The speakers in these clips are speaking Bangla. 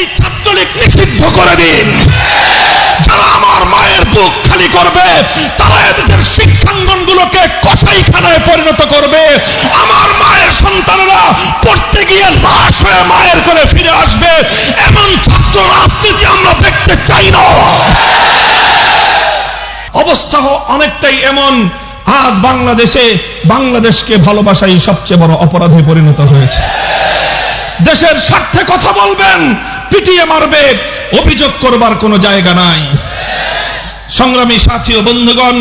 এই ছাত্রলীগ নিষিদ্ধ করে দিন। যারা আমার মায়ের বুক খালি করবে তারা এদেশের শিক্ষাঙ্গনগুলোকে কসাইখানায় পরিণত করবে। আমার মায়ের সন্তানেরা পড়তে গিয়ে লাশ হয়ে মায়ের করে ফিরে আসবে। এমন ছাত্র রাজনীতি আমরা দেখতে চাই না। অবস্থা অনেকটাই এমন, আজ বাংলাদেশকে ভালোবাসাই সবচেয়ে বড় অপরাধে পরিণত হয়েছে। দেশের স্বার্থে কথা বলবেন, পিটিয়ে মারবে, অভিযোগ করবার কোনো জায়গা নাই। সংগ্রামী সাথী ও বন্ধুগণ,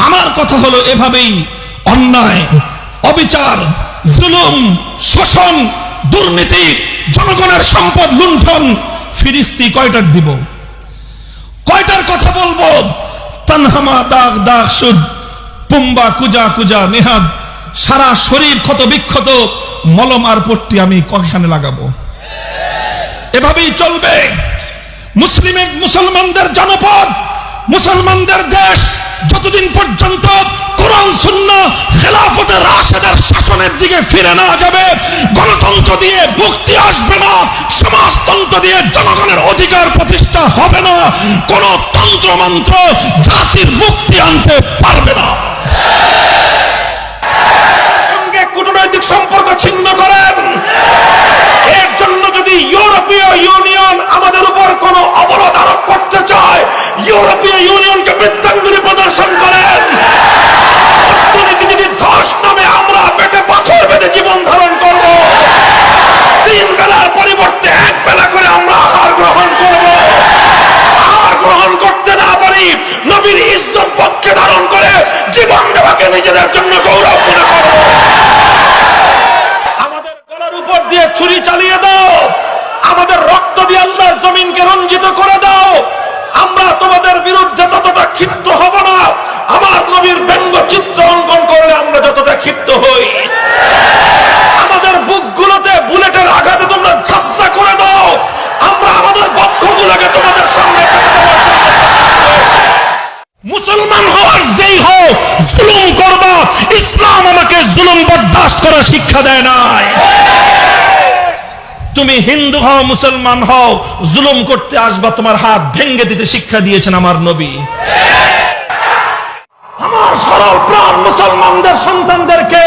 আমার কথা হলো এভাবেই অন্যায়, অবিচার, জুলুম, শোষণ, দুর্নীতি, জনগণের সম্পদ লুণ্ঠন ফিরিস্তি কয়টার দিব, কয়টার কথা বলবো? তানহামা দাগ দাগ সুদ, পুম্বা কুজা কুজা নেহাদ, সারা শরীর ক্ষত বিক্ষত, মলম আর পট্টি আমি কয়খানে লাগাবো? এভাবেই চলবে। মুসলমানদের জনপদ, মুসলমানদের দেশ যতদিন পর্যন্ত কোরআন সুন্নাহ খেলাফতে রাশেদার শাসনের দিকে ফিরে না যাবে, গণতন্ত্র দিয়ে মুক্তি আসবে না, সমাজতন্ত্র দিয়ে জনগণের অধিকার প্রতিষ্ঠা হবে না, কোন তন্ত্রমন্ত্র জাতির মুক্তি আনতে পারবে না। সঙ্গে কূটনৈতিক সম্পর্ক ছিন্ন করেন, এর জন্য যদি ইউরোপীয় ইউনিয়ন আমাদের উপর কোন অবরোধ আরোপ করতে চায়, ইউরোপীয় ইউনিয়নকে বৃত্তাঙ্গুলি প্রদর্শন করেন। অর্থনীতি যদি ধস নামে আমরা পেটে পাথর বেঁধে জীবন ধারণ করব, 3 বেলার পরিবর্তে 1 বেলা করে আমরা আহার গ্রহণ করব। আহার গ্রহণ করতে না পারি, নবীর ইজ্জত পক্ষে ধারণ করে জীবন দেওয়াকে নিজেদের জন্য গৌরব মনে করব। আমাদের গলার উপর দিয়ে ছুরি চালিয়ে দাও, আমাদের রক্ত দিয়ে আল্লাহর জমিনকে রঞ্জিত করে দাও, আমরা তোমাদের বিরুদ্ধে ততটা ক্ষিপ্ত হব না আমার নবীর ব্যঙ্গ চিত্র অঙ্কন করলে আমরা যতটা ক্ষিপ্ত হই। আমাদের বুকগুলোতে বুলেটের আঘাতে তোমরা ঝাঁঝরা করে দাও, আমরা আমাদের বক্ষগুলোকে তোমাদের সামনে পেতে দেওয়ার জন্য। মুসলমান হওয়ার যেই হও, জুলুম করবা, ইসলাম আমাকে জুলুম বরদাস্ত করার শিক্ষা দেয় নাই। তুমি হিন্দু হও, মুসলমান হও, জুলুম করতে আসবা, তোমার হাত ভেঙে দিতে শিক্ষা দিয়েছেন আমার নবী। আমার সরল প্রাণ মুসলমানদের সন্তানদেরকে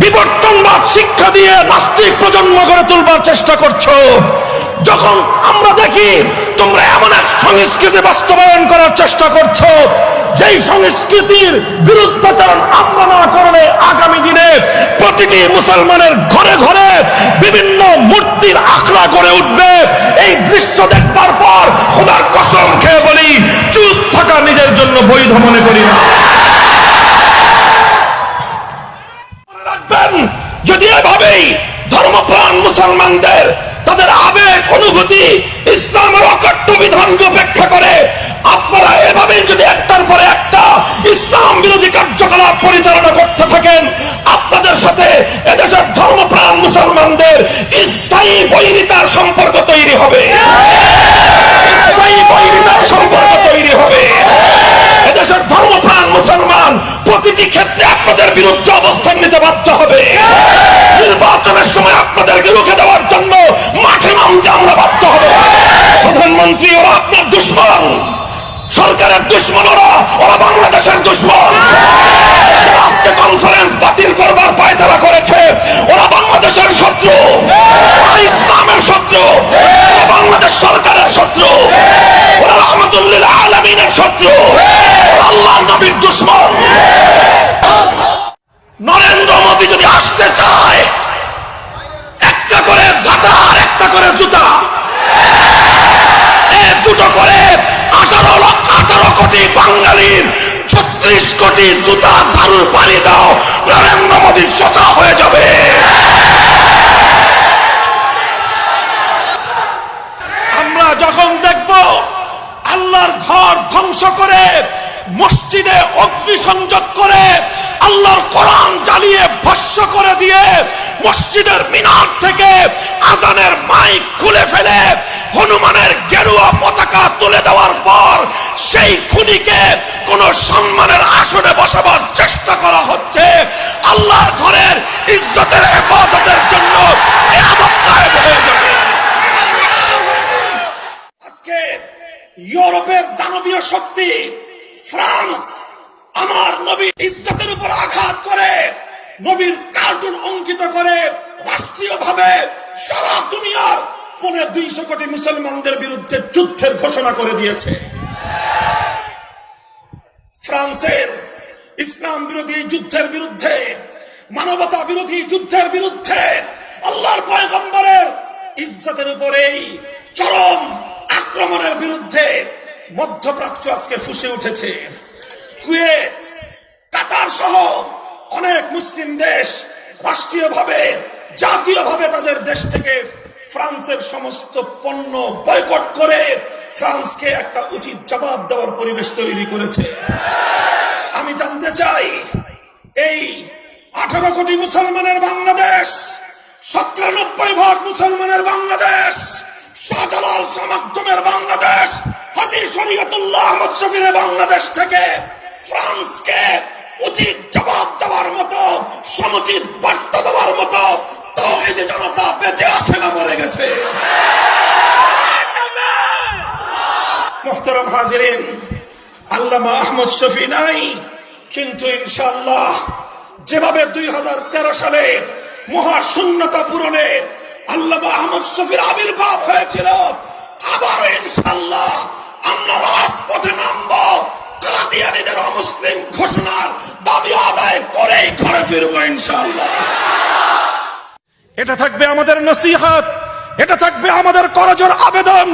বিবর্তনবাদ শিক্ষা দিয়ে নাস্তিক প্রজন্ম গড়ে তুলবার চেষ্টা করছো। যখন আমরা দেখি তোমরা এমন এক সংস্কৃতি বাস্তবায়ন করার চেষ্টা করছো, যেই সংস্কৃতির বিরুদ্ধাচরণ আমরা না করলে আগামী দিনে প্রতিটি মুসলমানের ঘরে ঘরে বিভিন্ন মূর্তির আখড়া গড়ে উঠবে। এই দৃশ্য দেখবার পর খোদার কসম খেয়ে বলি, চুপ থাকা নিজের জন্য বৈধ মনে করি না। মনে রাখবেন, যদি এভাবেই ধর্মপ্রাণ মুসলমানদের তাদের আবেগ অনুভূতি ইসলামের অকাট্য বিধানকে উপেক্ষা করে আপনারা এভাবেই যদি একটার পরে একটা ইসলাম বিরোধী কার্যকলাপ পরিচালনা করতে থাকেন, আপনাদের সাথে এদেশের ধর্মপ্রাণ মুসলমানদের স্থায়ী বৈরিতার সম্পর্ক তৈরি হবে। স্থায়ী বৈরিতার সম্পর্ক তৈরি হবে। এদেশের ধর্মপ্রাণ মুসলমান প্রতিটি ক্ষেত্রে আপনাদের বিরুদ্ধে অবস্থান নিতে বাধ্য হবে। নির্বাচনের সময় আপনাদেরকে রুখে দেওয়ার জন্য মাঠে নামতে আমরা বাধ্য হব। প্রধানমন্ত্রী ওরা আপনার দুশমন, সরকারের দুশমন, ওরা বাংলাদেশের দুশমন। আজকে কনফারেন্স বাতিল করবার পায়তারা করেছে, ওরা বাংলাদেশের শত্রু, ওরা ইসলামের শত্রু, ওরা বাংলাদেশ সরকারের শত্রু, ওরা রহমতুল্লিল আলামিনের শত্রু, ওরা আল্লাহর নবীর দুশমন। নরেন্দ্র মোদী যদি আসতে চায়, একটা করে ঝাঁটা আর একটা করে জুতা, দুটো করে 18 কোটি বাঙালির 36 কোটি জুতা ঝাড়ুর পানি দাও, নরেন্দ্র মোদী সোজা হয়ে যাবে। আমরা যখন দেখব আল্লাহর ঘর ধ্বংস করে মসজিদে অগ্নিসংযোগ করে আল্লাহর কোরআন জ্বালিয়ে ভস্ম করে দিয়ে মসজিদের মিনার থেকে আজানের মাইক খুলে ফেলে হনুমানের গেরুয়া পতাকা তুলে দেওয়ার পর সেই খুনিকে কোন সম্মানের আসনে বসাবার চেষ্টা করা হচ্ছে, আল্লাহর ঘরের ইজ্জতের হেফাজতের জন্য কিয়ামত কায়েম হয়ে যাবে। মানবীয় শক্তি ফ্রান্স আমার নবীর ইজ্জতের উপর আঘাত করে নবীর কার্টুন অঙ্কিত করে রাষ্ট্রীয়ভাবে সারা দুনিয়ার 250 কোটি মুসলমানদের বিরুদ্ধে যুদ্ধের ঘোষণা করে দিয়েছে। ফ্রান্সের ইসলাম বিরোধী যুদ্ধের বিরুদ্ধে, মানবতা বিরোধী যুদ্ধের বিরুদ্ধে, আল্লাহর পয়গম্বরের ইজ্জতের উপরেই চরম আক্রমণের বিরুদ্ধে মধ্যপ্রাচ্য আজকে ফুঁসে উঠেছে। কুয়েত, কাতার সহ অনেক মুসলিম দেশ রাষ্ট্রীয়ভাবে, জাতীয়ভাবে তাদের দেশ থেকে ফ্রান্সের সমস্ত পণ্য বয়কট করে ফ্রান্সকে একটা উচিত জবাব দেওয়ার পরিবেশ তৈরি করেছে। আমি জানতে চাই, এই 18 কোটি মুসলমানের বাংলাদেশ, 97% মুসলমানের বাংলাদেশ, শাহজালাল শাহ মাকদুমের বাংলাদেশ, হাজী শরীয়তুল্লাহ আহমদ শফীর বাংলাদেশ থেকে ফ্রান্সকে উচিত জবাব দেওয়ার মতো, সমুচিত বার্তা দেওয়ার মতো তাওহীদি জনতা বেঁচে আছে না মরে গেছে? মুহতারাম হাজিরিন, আল্লামা আহমদ শফী নাই, কিন্তু ইনশাআল্লাহ যেভাবে 2013 সালে মহাশূন্যতা পূরণে আল্লামা আহমদ শফীর আবির্ভাব হয়েছিল, আবার ইনশাআল্লাহ আমরা রাজপথে নামবো, কাদিয়ানীদের অমুসলিম ঘোষণার দাবি আদায় করেই ঘরে ফিরবো ইনশাআল্লাহ। এটা থাকবে আমাদের নসিহত, এটা থাকবে আমাদের করজোর আবেদন।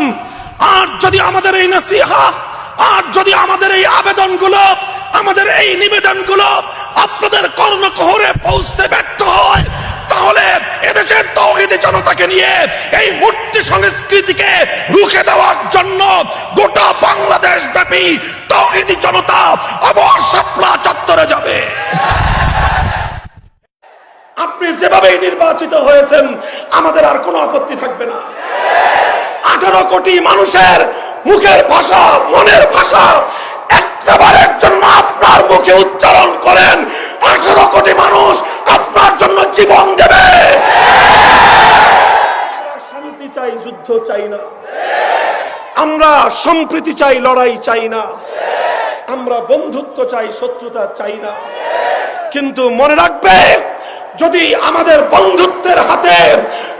আর যদি আমাদের এই নসিহত, আর যদি আমাদের এই আবেদনগুলো, আমাদের এই নিবেদনগুলো আপনাদের কর্ণকুহরে পৌঁছতে ব্যর্থ হয়, তাহলে এদেশের তাওহীদি জনতাকে নিয়ে এই মূর্তি সংস্কৃতিকে রুখে দেওয়ার জন্য গোটা বাংলাদেশ ব্যাপী তাওহীদি জনতা আবার শাপলা চত্বরে যাবে। আপনি যেভাবে নির্বাচিত হয়েছেন আমাদের আর কোনো আপত্তি থাকবে না। 18 কোটি মানুষের মুখের ভাষা, মনের ভাষা একবারের জন্য আপনার মুখে উচ্চারণ করেন, 18 কোটি মানুষ আপনার জন্য জীবন দেবে। শান্তি চাই, যুদ্ধ চাই না। আমরা সম্প্রীতি চাই, লড়াই চাই না। আমরা বন্ধুত্ব চাই, শত্রুতা চাই না। কিন্তু মনে রাখবে, যদি আমাদের বন্ধুত্বের হাতে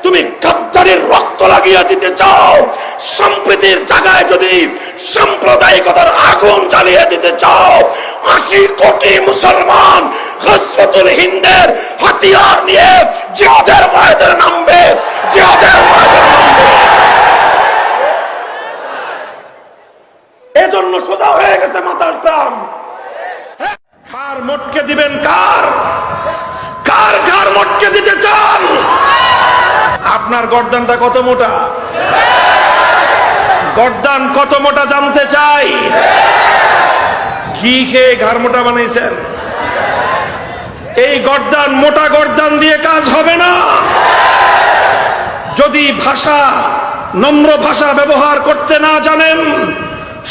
তুমি গাদ্দারির রক্ত লাগিয়ে দিতে চাও, সম্প্রীতির জায়গায় যদি সাম্প্রদায়িকতার আগুন জ্বালিয়ে দিতে চাও, 80 কোটি মুসলমান গজওয়াতুল হিন্দের হাতিয়ার নিয়ে জিহাদের ময়দানে নামবে, জিহাদের ময়দানে নামবে। এজন্য সোজা হয়ে গেছে মাথার টান। কার মোটকে দিবেন? কার কার কার মোটকে দিতে চান? আপনার গর্দানটা কত মোটা? গর্দান কত মোটা জানতে চাই। কি খেয়ে ঘাড় মোটা বানাইছেন? এই গর্দান, মোটা গর্দান দিয়ে কাজ হবে না। যদি ভাষা, নম্র ভাষা ব্যবহার করতে না জানেন,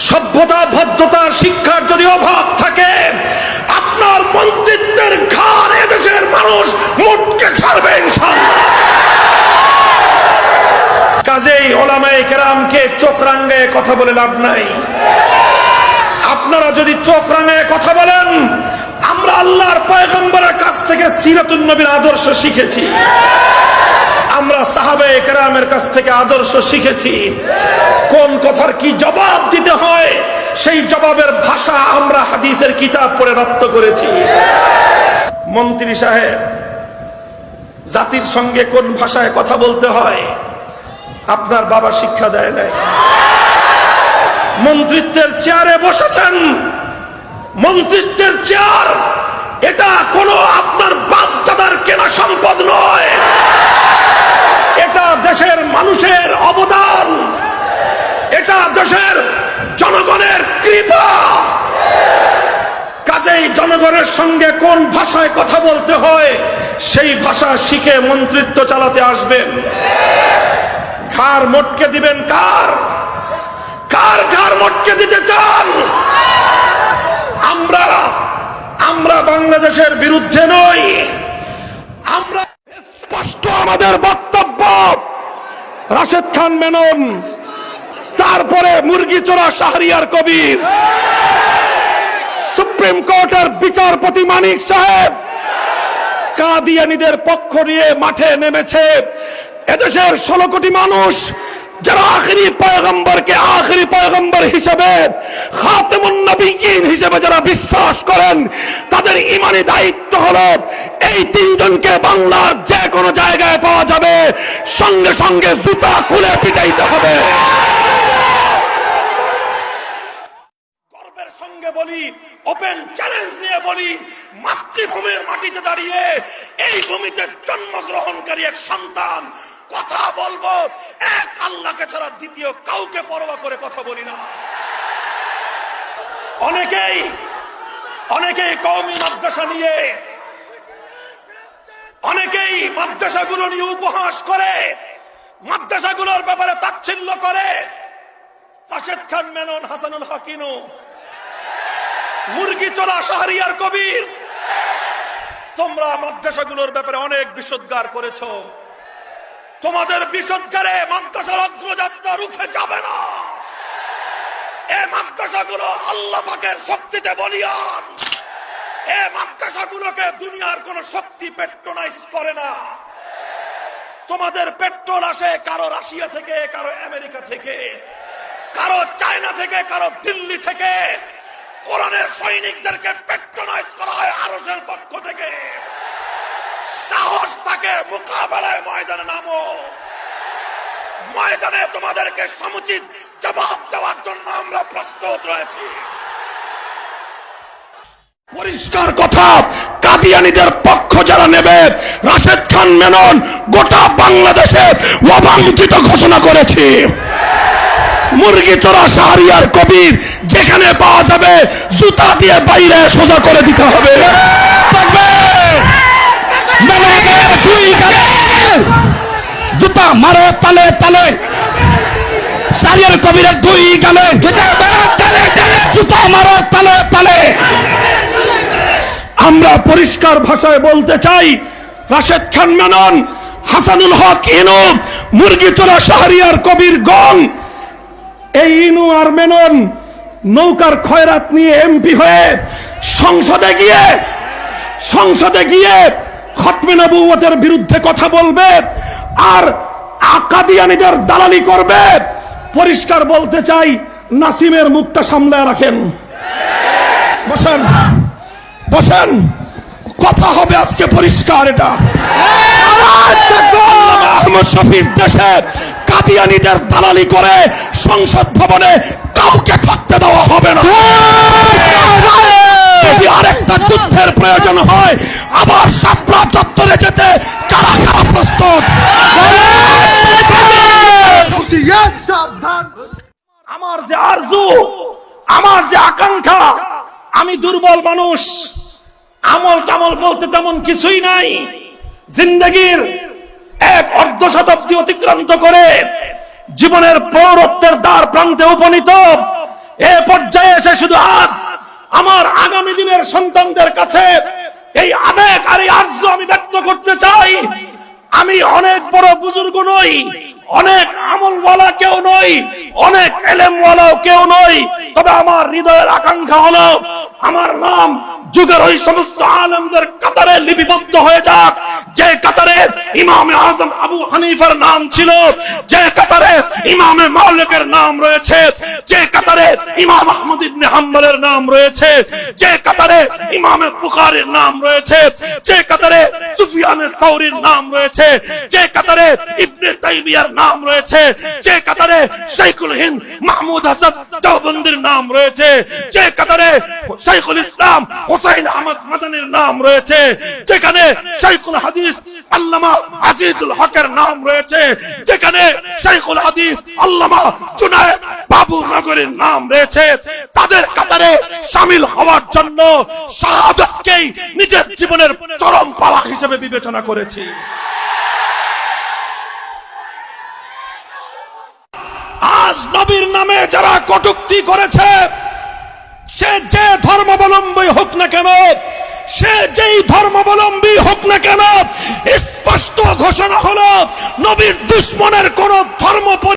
সভ্যতা ভদ্রতার শিক্ষার যদি অভাব থাকে, আপনার মন্ত্রিত্বের ঘাড় এদেশের মানুষ মুটকে ছাড়বে ইনশাআল্লাহ। কাজেই ওলামায়ে কেরামকে চোখ রাঙায়ে কথা বলে লাভ নাই। আপনারা যদি চোখ রাঙায়ে কথা বলেন, আমরা আল্লাহর পয়গম্বরের কাছ থেকে সিরাতুন নবীর আদর্শ শিখেছি, আমরা সাহাবায়ে কেরামের কাছ থেকে আদর্শ শিখেছি। কোন কথার কি জবাব দিতে হয়, সেই জবাবের ভাষা আমরা হাদিসের কিতাব পড়ে রপ্ত করেছি। মন্ত্রী সাহেব, জাতির সঙ্গে কোন ভাষায় কথা বলতে হয় আপনার বাবা শিক্ষা দেয় নাই। মন্ত্রিত্বের চেয়ারে বসেছেন, মন্ত্রিত্বের চেয়ার এটা কোনো আপনার বাপ দাদার কেনা সম্পদ নয়, এটা দেশের মানুষের অবদান, এটা দেশের জনগণের কৃপা। কাজেই জনগণের সঙ্গে কোন ভাষায় কথা বলতে হয় সেই ভাষা শিখে মন্ত্রিত্ব চালাতে আসবেন। ঘাড় মোটকে দিবেন কার? কার ঘাড় মোটকে দিতে চান? আমরা বাংলাদেশের বিরুদ্ধে নই, আমরা স্পষ্ট আমাদের বক্তব্য। রাশেদ খান মেনন তারপরে মুরগি চোরা শাহরিয়ার কবির, সুপ্রিম কোর্টের বিচারপতি মানিক সাহেব কাদিয়ানীদের পক্ষ নিয়ে মাঠে নেমেছে। এদেশের 16 কোটি মানুষ যারা আখিরি পয়গম্বরকে আখিরি পয়গম্বর হিসেবে, খাতেমুন নবিয়্যিন হিসেবে যারা বিশ্বাস করেন, তাদের ঈমানি দায়িত্ব হলো এই তিনজনকে বাংলার যে কোনো জায়গায় পাওয়া যাবে, সঙ্গে সঙ্গে জুতা খুলে পিটাইতে হবে। গর্বের সঙ্গে বলি, ওপেন চ্যালেঞ্জ নিয়ে বলি, মাতৃভূমির মাটিতে দাঁড়িয়ে এই ভূমিতে জন্মগ্রহণকারী এক সন্তান, কথা বলবো এক আল্লাহকে ছাড়া দ্বিতীয় কাউকে পরোয়া করে কথা বলি না। অনেকেই কওমি মাদ্রাসা নিয়ে, অনেকেই মাদ্রাসাগুলো নিয়ে উপহাস করে, মাদ্রাসাগুলোর ব্যাপারে তাচ্ছিল্য করে। রাশেদ খান মেনন, হাসানুল হক ইনু, মুরগি চোরা শাহরিয়ার কবির, তোমরা মাদ্রাসাগুলোর ব্যাপারে অনেক বিষোদ্গার করেছো। তোমাদের বিষোদ্গারে মাদ্রাসার অগ্রযাত্রা রুখে যাবে না। এই মাদ্রাসাগুলো আল্লাহ পাকের শক্তিতে বলিয়ান। এই মাদ্রাসাগুলোকে দুনিয়ার কোন শক্তি পেট্রোনাইজ করে না। তোমাদের পেট্রোল আসে কারো রাশিয়া থেকে, কারো আমেরিকা থেকে, কারো চায়না থেকে, কারো দিল্লি থেকে। কোরআনের সৈনিকদেরকে পেট্রোনাইজ করা হয় আরশের পক্ষ থেকে। সাহস থাকে মোকাবেলায় ময়দানে নামো। ময়দানে তোমাদেরকে সমুচিত জবাব দেওয়ার জন্য আমরা প্রস্তুত রয়েছি। পরিষ্কার কথা, কাদিয়ানীদের পক্ষ যারা নেবে, রাশেদ খান মেনন গোটা বাংলাদেশে অবাঞ্ছিত ঘোষণা করেছি। মুরগি চোরা শাহরিয়ার কবির যেখানে পাওয়া যাবে জুতা দিয়ে বাইরে সোজা করে দিতে হবে। জুতা মারো তালে তালে, শাহরিয়ার কবিরের 2 গালে জুতা মারো তালে তালে। আমরা পরিষ্কার ভাষায় বলতে চাই, রাশেদ খান মেনন, হাসানুল হক ইনু, মুরগি চোরা শাহরিয়ার কবির গং, এই ইনু আর মেনন নৌকার খয়রাত নিয়ে এমপি হয়ে সংসদে গিয়ে খতমে নবুয়তের বিরুদ্ধে কথা বলবে আর কাদিয়ানীদের দালালি করবে। পরিষ্কার বলতে চাই, নাসিমের মুখটা সামলায় রাখেন। বসেন, কথা হবে আজকে পরিষ্কার। এটা আহমদ শফির দেশে কাদিয়ানীদের দালালি করে সংসদ ভবনে কাউকে থাকতে দেওয়া হবে না। যদি আরেকটা যুদ্ধের প্রয়োজন হয়, আবার শাপলা চত্বরে যেতে কারা কারা প্রস্তুত? আমার যে আরজু, আমার যে আকাঙ্ক্ষা, আমি দুর্বল মানুষ, আমল টামল বলতে তেমন কিছুই নাই। জিন্দগির এক অর্ধ শতাব্দী অতিক্রান্ত করে জীবনের পৌরত্বের দ্বার প্রান্তে উপনীত এ পর্যায়ে এসে শুধু আজ আমার আগামী দিনের সন্তানদের কাছে এই আবেগ আর এই আরজু আমি ব্যক্ত করতে চাই। আমি অনেক বড় বুজুর্গ নই, অনেক আমলওয়ালা কেউ নই, অনেক এলেমওয়ালাও কেউ নই, তবে আমার হৃদয়ের আকাঙ্ক্ষা হলো আমার নাম যুগের ওই সমস্ত আলেমদের কাতারে লিপিবদ্ধ হয়ে যাক, যে কাতারে ইমামে আজম আবু হানিফার নাম ছিল, যে কাতারে ইমামে মালিকের নাম রয়েছে, যে কাতারে ইমাম আহমদ ইবনে হাম্বলের নাম রয়েছে, যে কাতারে ইমামে বুখারীর নাম রয়েছে, যে কাতারে সুফিয়ানে সাউরীর নাম রয়েছে, যে কাতারে ইবনে তাইমিয়ার নাম রয়েছে, যে কাতারে শাইখুল হিন্দ মাহমুদ হাসান দেওবন্দির নাম রয়েছে, যে কাতারে শাইখুল ইসলাম হুসাইন আহমদ মাদানির নাম রয়েছে, যেখানে শাইখুল হাদিস আল্লামা আজিজুল হকের নাম রয়েছে, যেখানে শাইখুল হাদিস আল্লামা জুনায়েদ বাবুনগরের নাম রয়েছে, তাদের কাতারে শামিল হওয়ার জন্য শাহাদাতকেই নিজের জীবনের চরম পাওয়া হিসেবে বিবেচনা করেছি। আজ নবীর নামে যারা কটূক্তি করেছে, সে যে ধর্মাবলম্বী হোক না কেন, সে যেই ধর্মাবলম্বী হোক না কেন, স্পষ্ট ঘোষণা হলো নবীর দুশ্মনের কোন ধর্ম